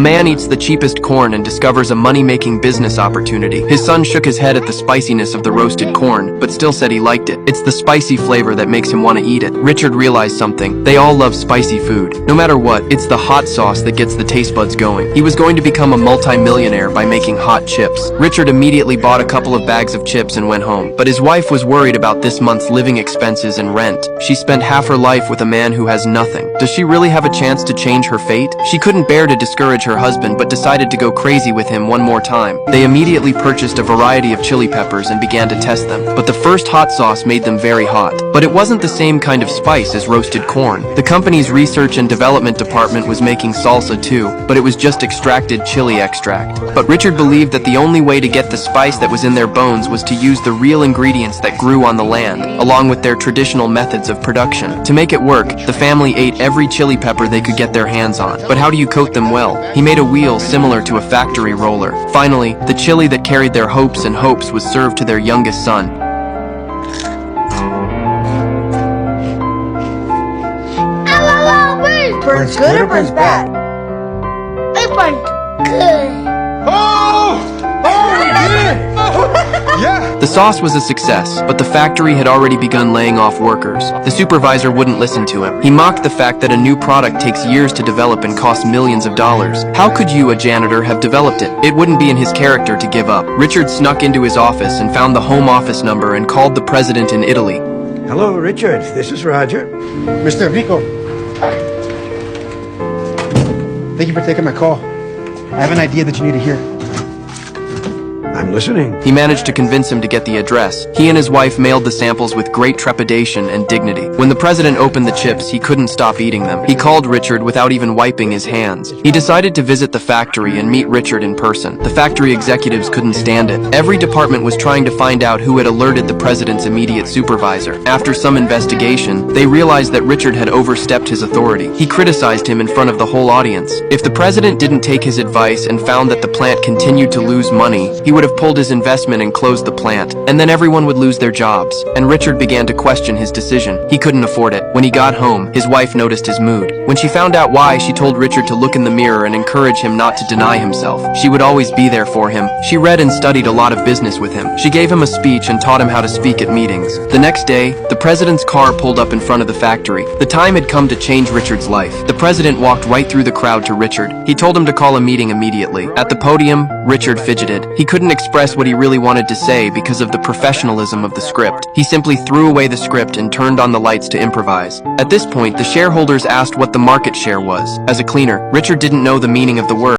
A man eats the cheapest corn and discovers a money-making business opportunity. His son shook his head at the spiciness of the roasted corn, but still said he liked it. It's the spicy flavor that makes him want to eat it. Richard realized something. They all love spicy food. No matter what, it's the hot sauce that gets the taste buds going. He was going to become a multi-millionaire by making hot chips. Richard immediately bought a couple of bags of chips and went home. But his wife was worried about this month's living expenses and rent. She spent half her life with a man who has nothing. Does she really have a chance to change her fate? She couldn't bear to discourage her husband, but decided to go crazy with him one more time. They immediately purchased a variety of chili peppers and began to test them. But the first hot sauce made them very hot. But it wasn't the same kind of spice as roasted corn. The company's research and development department was making salsa too, but it was just extracted chili extract. But Richard believed that the only way to get the spice that was in their bones was to use the real ingredients that grew on the land, along with their traditional methods of production. To make it work, the family ate every chili pepper they could get their hands on. But how do you coat them well? He made a wheel similar to a factory roller. Finally, the chili that carried their hopes and hopes was served to their youngest son. Burns good or burns bad? It burns good. Yeah! The sauce was a success, but the factory had already begun laying off workers. The supervisor wouldn't listen to him. He mocked the fact that a new product takes years to develop and costs millions of dollars. How could you, a janitor, have developed it? It wouldn't be in his character to give up. Richard snuck into his office and found the home office number and called the president in Italy. Hello, Richard. This is Roger. Mr. Enrico, thank you for taking my call. I have an idea that you need to hear. I'm listening. He managed to convince him to get the address. He and his wife mailed the samples with great trepidation and dignity. When the president opened the chips, he couldn't stop eating them. He called Richard without even wiping his hands. He decided to visit the factory and meet Richard in person. The factory executives couldn't stand it. Every department was trying to find out who had alerted the president's immediate supervisor. After some investigation, they realized that Richard had overstepped his authority. He criticized him in front of the whole audience. If the president didn't take his advice and found that the plant continued to lose money, he would have pulled his investment and closed the plant, and then everyone would lose their jobs. And Richard began to question his decision. He couldn't afford it. When he got home, his wife noticed his mood. When she found out why, she told Richard to look in the mirror and encourage him not to deny himself. She would always be there for him. She read and studied a lot of business with him. She gave him a speech and taught him how to speak at meetings. The next day, the president's car pulled up in front of the factory. The time had come to change Richard's life. The president walked right through the crowd to Richard. He told him to call a meeting immediately. At the podium, Richard fidgeted. He couldn't express what he really wanted to say because of the professionalism of the script. He simply threw away the script and turned on the lights to improvise. At this point, the shareholders asked what the market share was. As a cleaner, Richard didn't know the meaning of the word.